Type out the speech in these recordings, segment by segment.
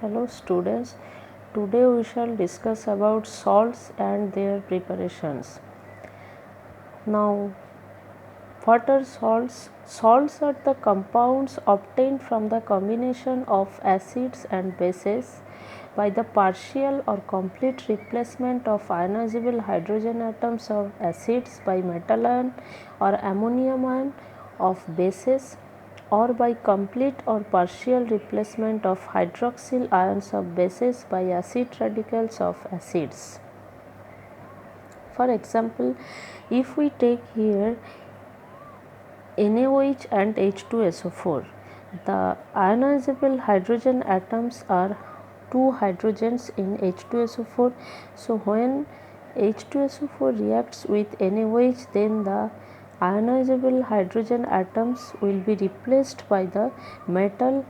Hello students, today we shall discuss about salts and their preparations. Now, what are salts? Salts are the compounds obtained from the combination of acids and bases by the partial or complete replacement of ionizable hydrogen atoms of acids by metal ion or ammonium ion of bases, or by complete or partial replacement of hydroxyl ions of bases by acid radicals of acids. For example, if we take here NaOH and H2SO4, the ionizable hydrogen atoms are two hydrogens in H2SO4. So, when H2SO4 reacts with NaOH, then the ionizable hydrogen atoms will be replaced by the metal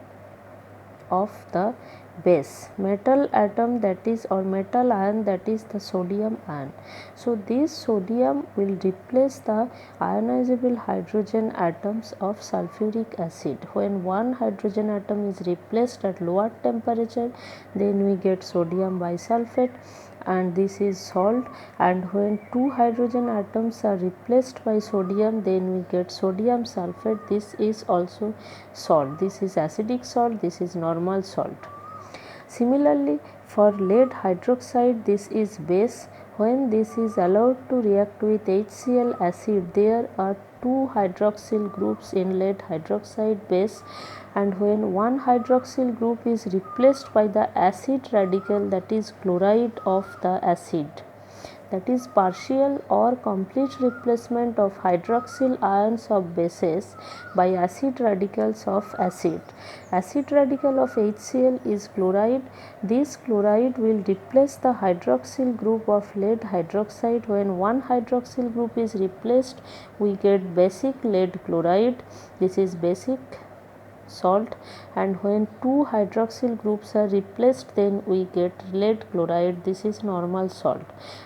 of the base, metal atom, that is, or metal ion, that is the sodium ion. So, this sodium will replace the ionizable hydrogen atoms of sulfuric acid. When one hydrogen atom is replaced at lower temperature, then we get sodium bisulfate, and this is salt. And when two hydrogen atoms are replaced by sodium, then we get sodium sulfate. This is also salt. This is acidic salt, this is normal salt. Similarly, for lead hydroxide, this is base. When this is allowed to react with HCl acid, there are two hydroxyl groups in lead hydroxide base, and when one hydroxyl group is replaced by the acid radical, that is chloride of the acid, that is partial or complete replacement of hydroxyl ions of bases by acid radicals of acid. Acid radical of HCl is chloride. This chloride will replace the hydroxyl group of lead hydroxide. When one hydroxyl group is replaced, we get basic lead chloride. This is basic salt, and when two hydroxyl groups are replaced, then we get lead chloride. This is normal salt,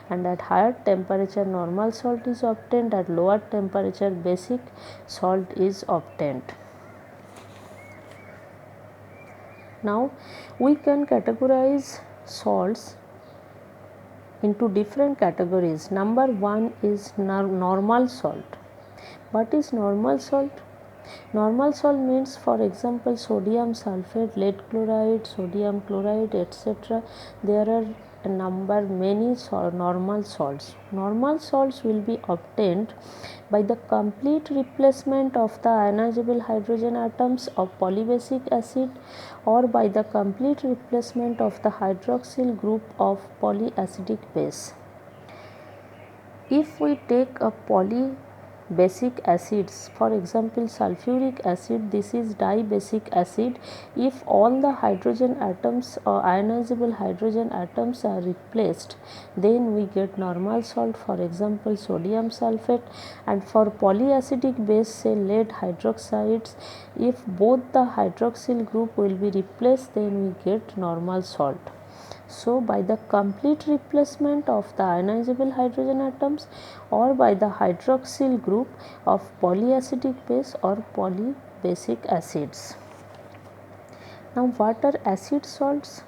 and at higher temperature normal salt is obtained, at lower temperature basic salt is obtained. Now we can categorize salts into different categories. Number one is normal salt. What is normal salt? Normal salt means, for example, sodium sulfate, lead chloride, sodium chloride, etc. There are many normal salts. Normal salts will be obtained by the complete replacement of the ionizable hydrogen atoms of polybasic acid, or by the complete replacement of the hydroxyl group of polyacidic base. If we take a polybasic acids, for example sulfuric acid, this is dibasic acid. If all the hydrogen atoms or ionizable hydrogen atoms are replaced, then we get normal salt, for example sodium sulfate. And for polyacidic base, say lead hydroxides, if both the hydroxyl group will be replaced, then we get normal salt. So, by the complete replacement of the ionizable hydrogen atoms, or by the hydroxyl group of polyacidic base or polybasic acids. Now, what are acid salts?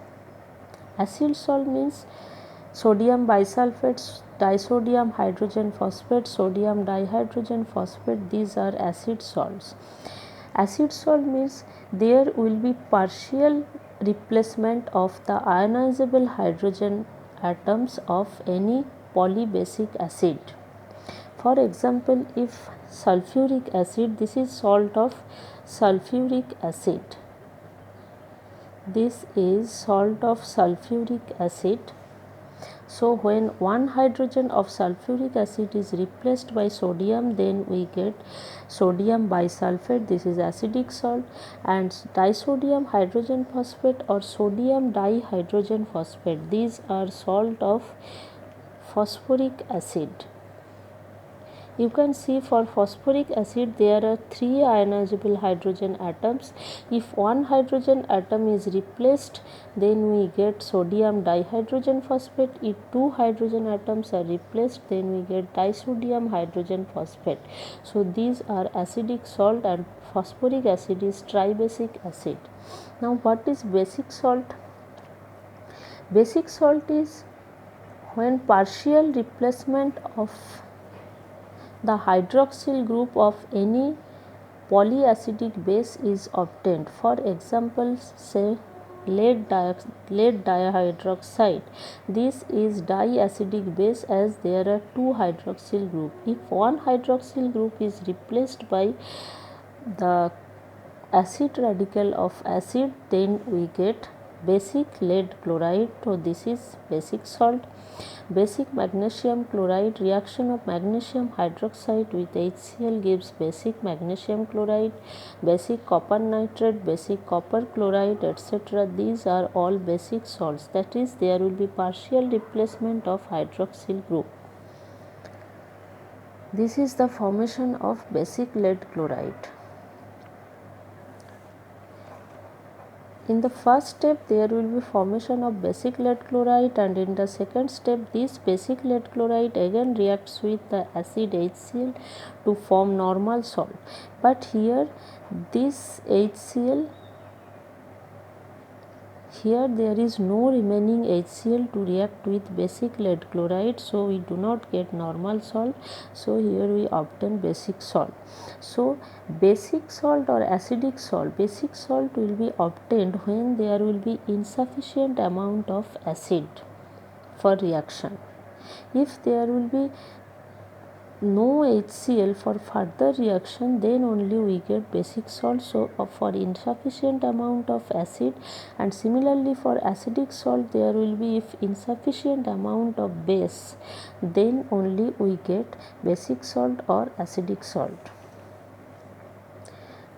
Acid salt means sodium bisulfate, disodium hydrogen phosphate, sodium dihydrogen phosphate, these are acid salts. Acid salt means there will be partial replacement of the ionizable hydrogen atoms of any polybasic acid. For example, if sulfuric acid, this is salt of sulfuric acid. This is salt of sulfuric acid. So, when one hydrogen of sulfuric acid is replaced by sodium, then we get sodium bisulfate, this is acidic salt, and disodium hydrogen phosphate or sodium dihydrogen phosphate, these are salt of phosphoric acid. You can see for phosphoric acid there are three ionizable hydrogen atoms. If one hydrogen atom is replaced, then we get sodium dihydrogen phosphate. If two hydrogen atoms are replaced, then we get disodium hydrogen phosphate. So these are acidic salt, and phosphoric acid is tribasic acid. Now what is basic salt? Basic salt is when partial replacement of the hydroxyl group of any polyacidic base is obtained. For example, say lead dihydroxide. This is diacidic base as there are two hydroxyl group. If one hydroxyl group is replaced by the acid radical of acid, then we get basic lead chloride. So this is basic salt. Basic magnesium chloride, reaction of magnesium hydroxide with HCl gives basic magnesium chloride. Basic copper nitrate, basic copper chloride, etc. These are all basic salts, that is there will be partial replacement of hydroxyl group. This is the formation of basic lead chloride. In the first step there will be formation of basic lead chloride, and in the second step this basic lead chloride again reacts with the acid HCl to form normal salt. But here this HCl, here there is no remaining HCl to react with basic lead chloride, so we do not get normal salt. So here we obtain basic salt. So basic salt or acidic salt, basic salt will be obtained when there will be insufficient amount of acid for reaction. If there will be no HCl for further reaction, then only we get basic salt. So for insufficient amount of acid, and similarly for acidic salt there will be, if insufficient amount of base, then only we get basic salt or acidic salt.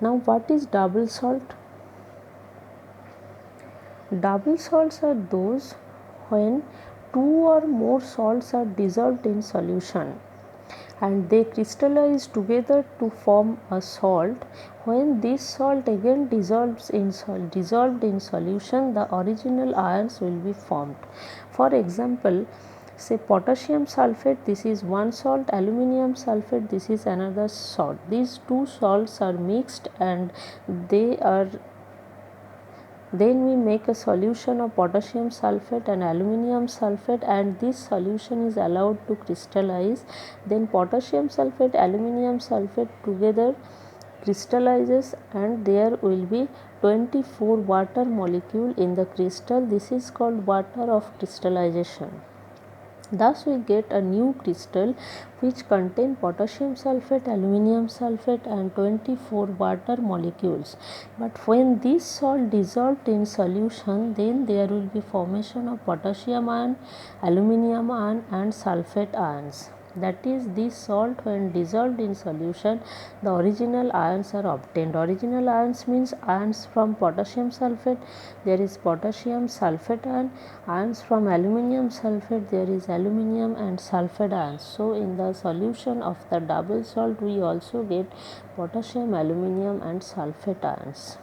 Now what is double salt? Double salts are those when two or more salts are dissolved in solution and they crystallize together to form a salt. When this salt again dissolved in solution, the original ions will be formed. For example, say potassium sulfate, this is one salt, aluminum sulfate, this is another salt. These two salts are mixed and then we make a solution of potassium sulfate and aluminum sulfate, and this solution is allowed to crystallize. Then potassium sulfate, aluminum sulfate together crystallizes and there will be 24 water molecule in the crystal. This is called water of crystallization. Thus we get a new crystal which contain potassium sulfate, aluminum sulfate and 24 water molecules. But when this salt dissolved in solution, then there will be formation of potassium ion, aluminum ion and sulfate ions. That is, this salt when dissolved in solution, the original ions are obtained. Original ions means ions from potassium sulfate, there is potassium sulfate ion, ions from aluminum sulfate, there is aluminum and sulfate ions. So in the solution of the double salt we also get potassium, aluminum and sulfate ions.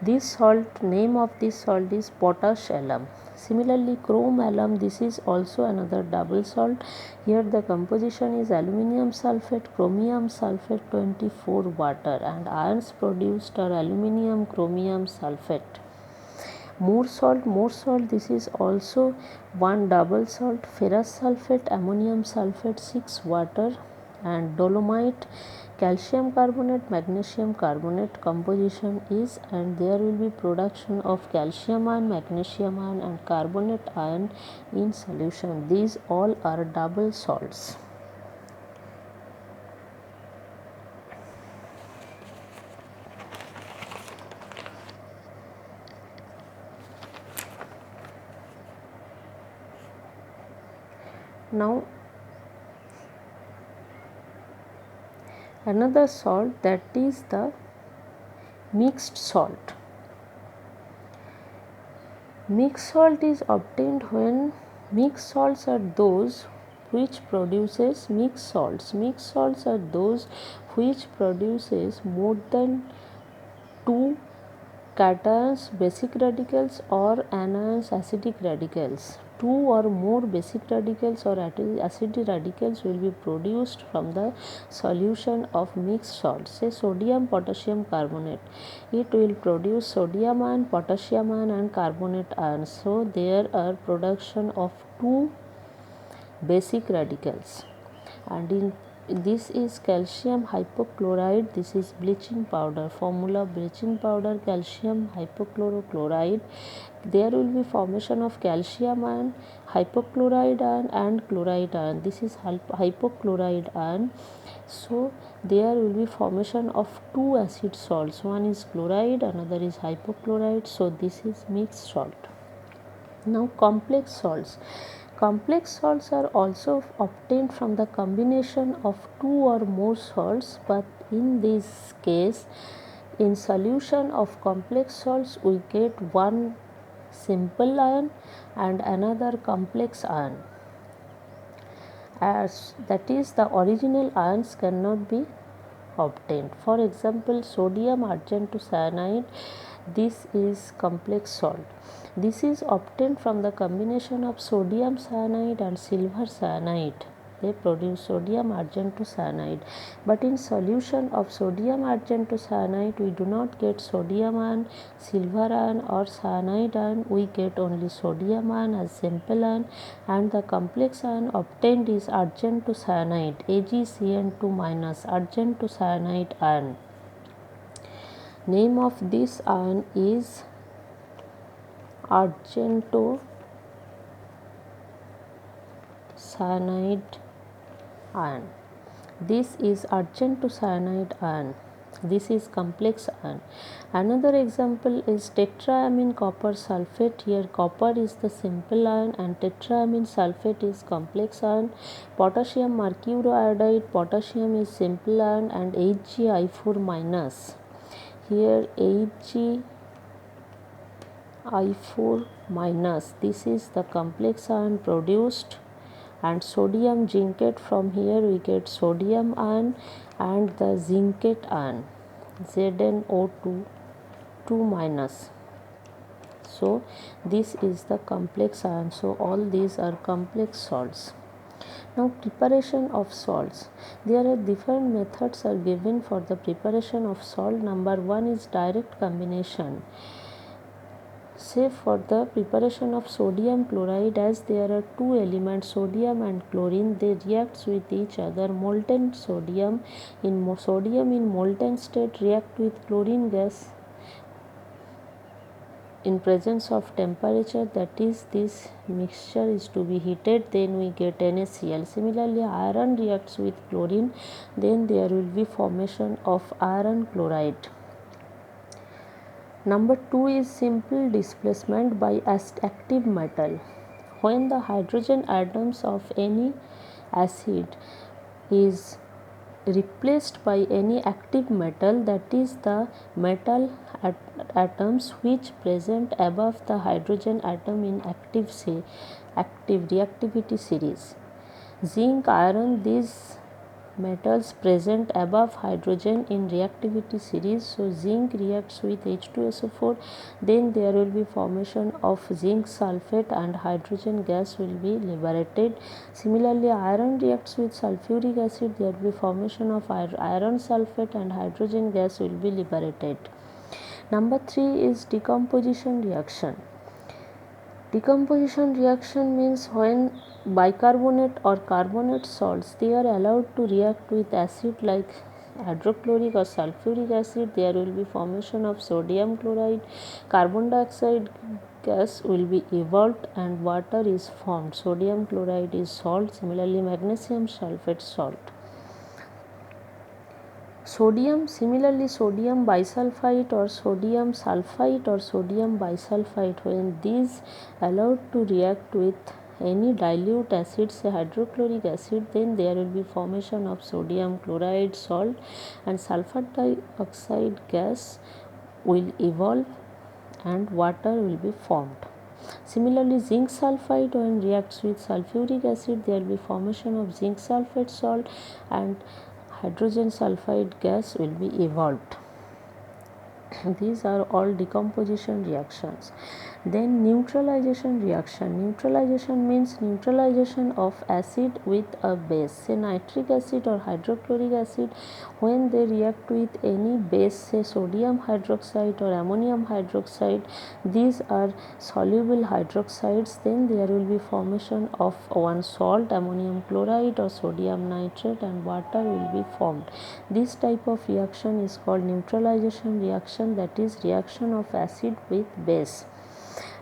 This salt, name of this salt is potash alum. Similarly, chrome alum, this is also another double salt. Here the composition is aluminum sulfate, chromium sulfate, 24 water, and ions produced are aluminum, chromium sulfate. More salt, this is also one double salt, ferrous sulfate, ammonium sulfate, 6 water, and dolomite, calcium carbonate, magnesium carbonate composition is, and there will be production of calcium ion, magnesium ion and carbonate ion in solution. These all are double salts. Now another salt, that is the mixed salt. Mixed salt is obtained when mixed salts are those which produces mixed salts. Mixed salts are those which produces more than 2 cations basic radicals or anions acidic radicals. Two or more basic radicals or acidic radicals will be produced from the solution of mixed salts, say sodium potassium carbonate. It will produce sodium ion, potassium ion and carbonate ion. So there are production of two basic radicals, and in this is calcium hypochloride. This is bleaching powder. Formula of bleaching powder: calcium hypochlorochloride. There will be formation of calcium ion, hypochloride ion and chloride ion. This is hypochloride ion. So there will be formation of two acid salts. One is chloride, another is hypochlorite. So this is mixed salt. Now complex salts. Complex salts are also obtained from the combination of two or more salts, but in this case, in solution of complex salts we get one simple ion and another complex ion, as that is the original ions cannot be obtained. For example, sodium argentocyanide, this is complex salt. This is obtained from the combination of sodium cyanide and silver cyanide. They produce sodium argentocyanide. But in solution of sodium argentocyanide, we do not get sodium ion, silver ion or cyanide ion. We get only sodium ion as simple ion, and the complex ion obtained is argentocyanide, AgCN2- argentocyanide ion. Name of this ion is argentocyanide ion. This is argentocyanide ion. This is complex ion. Another example is tetraamine copper sulfate. Here copper is the simple ion and tetraamine sulfate is complex ion. Potassium mercuriodide, potassium is simple ion and HgI4-. Here HgI4-, this is the complex ion produced, and sodium zincate, from here we get sodium ion and the zincate ion, ZnO2-. So this is the complex ion. So all these are complex salts. Now preparation of salts. There are different methods are given for the preparation of salt. Number one is direct combination. Say for the preparation of sodium chloride, as there are two elements sodium and chlorine, they react with each other. Molten sodium in molten state react with chlorine gas in presence of temperature, that is this mixture is to be heated, then we get NaCl. Similarly, iron reacts with chlorine, then there will be formation of iron chloride. Number 2 is simple displacement by active metal. When the hydrogen atoms of any acid is replaced by any active metal, that is the metal atoms which present above the hydrogen atom in active reactivity series. Zinc, iron, these metals present above hydrogen in reactivity series. So zinc reacts with H2SO4, then there will be formation of zinc sulfate and hydrogen gas will be liberated. Similarly, iron reacts with sulfuric acid, there will be formation of iron sulfate and hydrogen gas will be liberated. Number 3 is decomposition reaction. Decomposition reaction means when bicarbonate or carbonate salts, they are allowed to react with acid like hydrochloric or sulfuric acid, there will be formation of sodium chloride, carbon dioxide gas will be evolved and water is formed. Sodium chloride is salt. Similarly, magnesium sulfate salt. Similarly sodium bisulfite or sodium sulfite or sodium bisulfite, when these allowed to react with any dilute acid, say hydrochloric acid, then there will be formation of sodium chloride salt and sulfur dioxide gas will evolve and water will be formed. Similarly, zinc sulfide when reacts with sulfuric acid, there will be formation of zinc sulfate salt and hydrogen sulfide gas will be evolved. These are all decomposition reactions. Then neutralization reaction. Neutralization means neutralization of acid with a base, say nitric acid or hydrochloric acid. When they react with any base, say sodium hydroxide or ammonium hydroxide, these are soluble hydroxides, then there will be formation of one salt, ammonium chloride or sodium nitrate, and water will be formed. This type of reaction is called neutralization reaction, that is reaction of acid with base.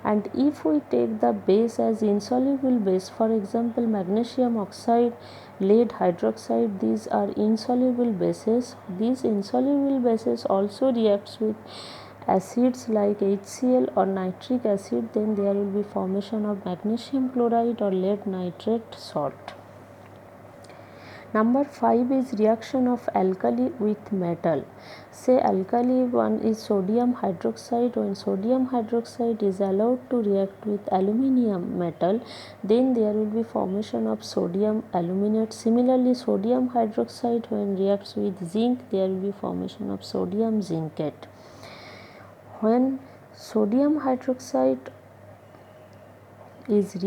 And if we take the base as insoluble base, for example magnesium oxide, lead hydroxide, these are insoluble bases. These insoluble bases also reacts with acids like HCl or nitric acid, then there will be formation of magnesium chloride or lead nitrate salt. Number 5 is reaction of alkali with metal. Say alkali one is sodium hydroxide. When sodium hydroxide is allowed to react with aluminium metal, then there will be formation of sodium aluminate. Similarly, sodium hydroxide when reacts with zinc, there will be formation of sodium zincate. When sodium hydroxide is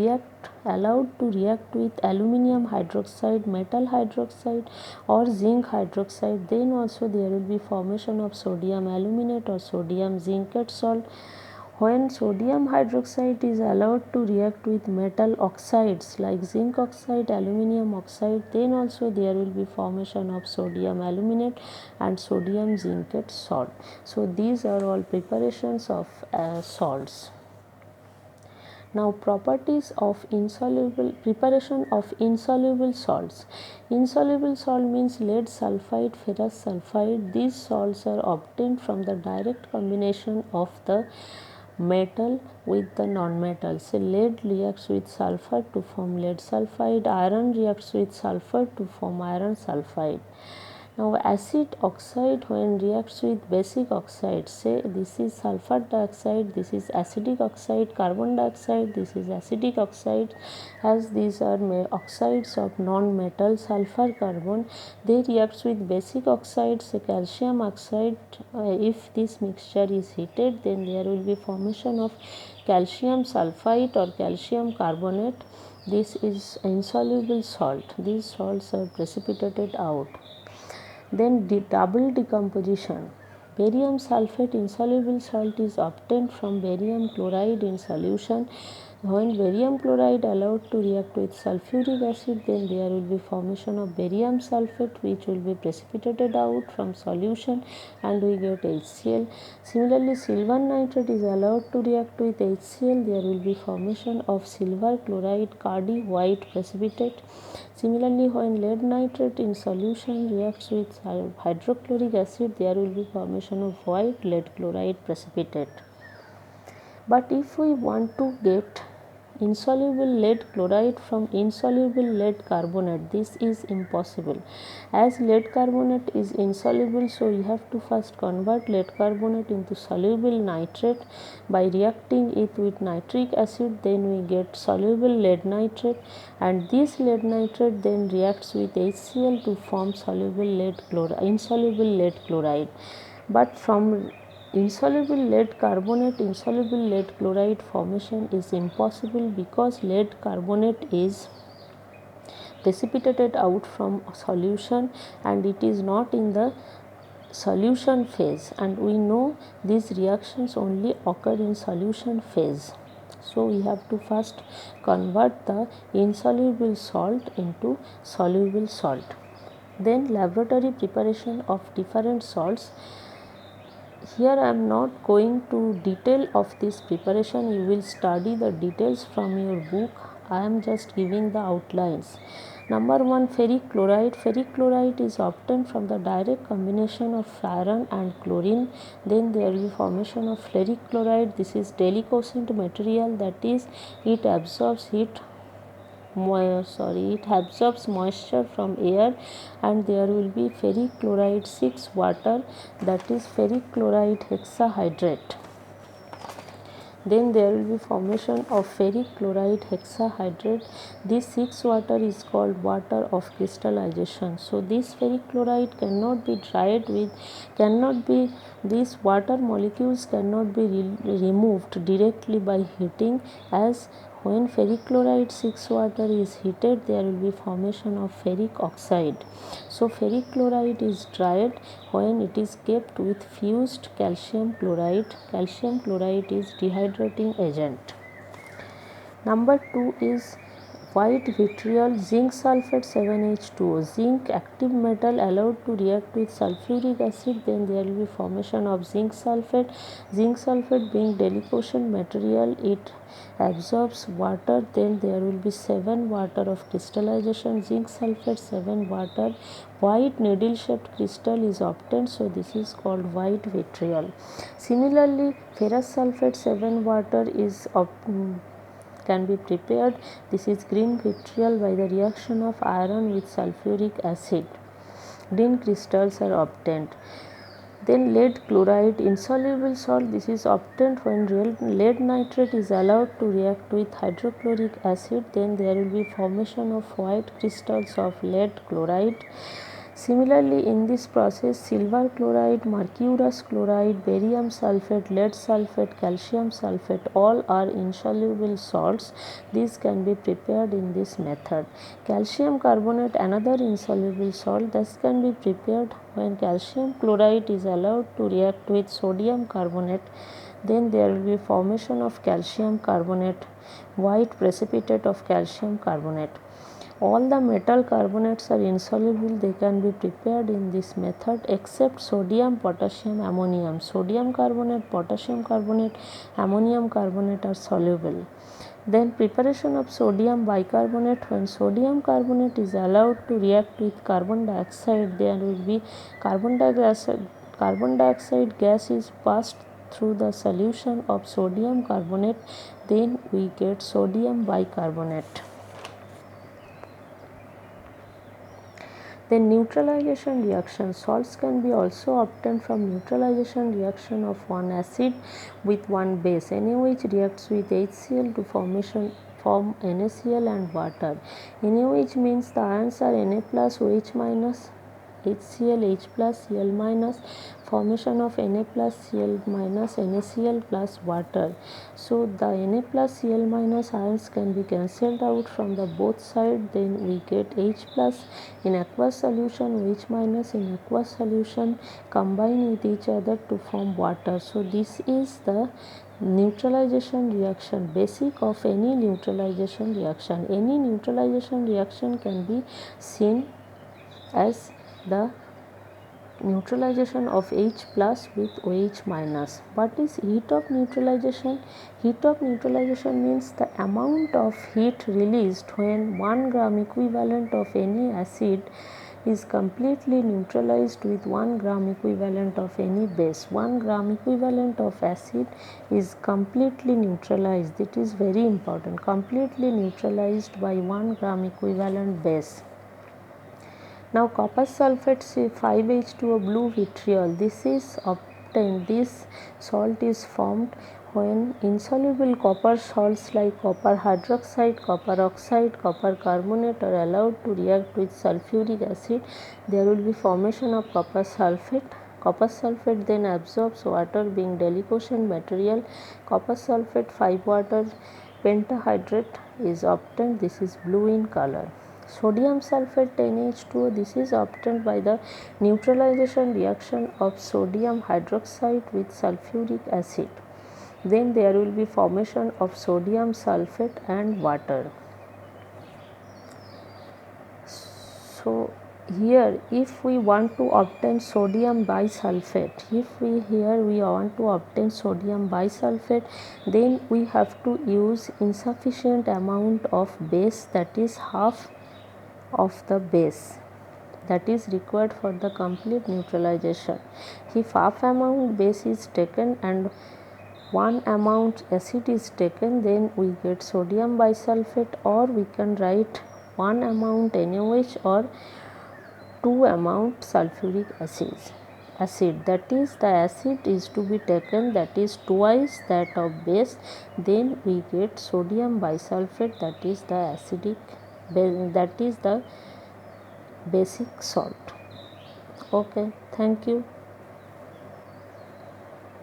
allowed to react with aluminium hydroxide, metal hydroxide or zinc hydroxide, then also there will be formation of sodium aluminate or sodium zincate salt. When sodium hydroxide is allowed to react with metal oxides like zinc oxide, aluminium oxide, then also there will be formation of sodium aluminate and sodium zincate salt. So these are all preparations of salts. Now properties of preparation of insoluble salts. Insoluble salt means lead sulfide, ferrous sulfide. These salts are obtained from the direct combination of the metal with the non-metal. So lead reacts with sulfur to form lead sulfide, iron reacts with sulfur to form iron sulfide. Now acid oxide when reacts with basic oxide, say this is sulfur dioxide, this is acidic oxide, carbon dioxide, this is acidic oxide. As these are oxides of non-metal sulfur carbon, they reacts with basic oxides, say calcium oxide. If this mixture is heated, then there will be formation of calcium sulfite or calcium carbonate. This is insoluble salt. These salts are precipitated out. Then double decomposition. Barium sulfate insoluble salt is obtained from barium chloride in solution. When barium chloride allowed to react with sulfuric acid, then there will be formation of barium sulfate which will be precipitated out from solution and we get HCl. Similarly, silver nitrate is allowed to react with HCl, there will be formation of silver chloride Cardi white precipitate. Similarly, when lead nitrate in solution reacts with hydrochloric acid, there will be formation of white lead chloride precipitate. But if we want to get insoluble lead chloride from insoluble lead carbonate, this is impossible. As lead carbonate is insoluble, so we have to first convert lead carbonate into soluble nitrate by reacting it with nitric acid, then we get soluble lead nitrate, and this lead nitrate then reacts with HCl to form insoluble lead chloride. But from insoluble lead carbonate, insoluble lead chloride formation is impossible because lead carbonate is precipitated out from a solution and it is not in the solution phase, and we know these reactions only occur in solution phase. So we have to first convert the insoluble salt into soluble salt. Then laboratory preparation of different salts. Here I am not going to detail of this preparation, you will study the details from your book. I am just giving the outlines. Number 1, ferric chloride. Ferric chloride is obtained from the direct combination of iron and chlorine. Then there will be formation of ferric chloride. This is deliquescent material, that is it absorbs moisture from air, and there will be ferric chloride 6 water, that is ferric chloride hexahydrate. Then there will be formation of ferric chloride hexahydrate. This 6 water is called water of crystallization. So this ferric chloride cannot be dried with, these water molecules cannot be removed directly by heating, as when ferric chloride 6 water is heated, there will be formation of ferric oxide. So ferric chloride is dried when it is kept with fused calcium chloride. Calcium chloride is dehydrating agent. Number 2 is white vitriol, zinc sulfate 7H2O. Zinc active metal allowed to react with sulfuric acid, then there will be formation of zinc sulfate. Zinc sulfate being deliquescent material, it absorbs water, then there will be 7 water of crystallization. Zinc sulfate 7 water, white needle shaped crystal is obtained, so this is called white vitriol. Similarly, ferrous sulfate 7 water is can be prepared. This is green vitriol by the reaction of iron with sulfuric acid. Green crystals are obtained. Then lead chloride, insoluble salt, this is obtained when lead nitrate is allowed to react with hydrochloric acid, then there will be formation of white crystals of lead chloride. Similarly, in this process, silver chloride, mercurous chloride, barium sulfate, lead sulfate, calcium sulfate, all are insoluble salts. These can be prepared in this method. Calcium carbonate, another insoluble salt, this can be prepared when calcium chloride is allowed to react with sodium carbonate. Then there will be formation of calcium carbonate, white precipitate of calcium carbonate. All the metal carbonates are insoluble, they can be prepared in this method except sodium, potassium, ammonium. Sodium carbonate, potassium carbonate, ammonium carbonate are soluble. Then preparation of sodium bicarbonate, when sodium carbonate is allowed to react with carbon dioxide, there will be carbon dioxide gas is passed through the solution of sodium carbonate, then we get sodium bicarbonate. Then neutralization reaction, salts can be also obtained from neutralization reaction of one acid with one base. NaOH reacts with HCl to form NaCl and water. NaOH means the ions are Na plus OH minus, HCl, H plus, Cl minus, formation of Na plus Cl minus, NaCl plus water. So the Na plus Cl minus ions can be cancelled out from the both sides, then we get H plus in aqueous solution, OH minus in aqueous solution combine with each other to form water. So this is the neutralization reaction, basic of any neutralization reaction. Any neutralization reaction can be seen as the neutralization of H plus with OH minus. What is heat of neutralization? Heat of neutralization means the amount of heat released when 1 gram equivalent of any acid is completely neutralized with 1 gram equivalent of any base. 1 gram equivalent of acid is completely neutralized. It is very important. Completely neutralized by 1 gram equivalent base. Now copper sulfate 5H2O blue vitriol, this is obtained, this salt is formed when insoluble copper salts like copper hydroxide, copper oxide, copper carbonate are allowed to react with sulfuric acid. There will be formation of copper sulfate. Copper sulfate then absorbs water being deliquescent material. Copper sulfate 5 water pentahydrate is obtained, this is blue in color. Sodium sulfate 10H2O, this is obtained by the neutralization reaction of sodium hydroxide with sulfuric acid. Then there will be formation of sodium sulfate and water. So here if we want to obtain sodium bisulfate, then we have to use insufficient amount of base, that is half of the base that is required for the complete neutralization. If half amount base is taken and 1 amount acid is taken, then we get sodium bisulfate, or we can write 1 amount NaOH or 2 amount sulfuric acid. acid, that is the acid is to be taken that is twice that of base, then we get sodium bisulfate, that is the acidic, that is the basic salt. Okay, thank you.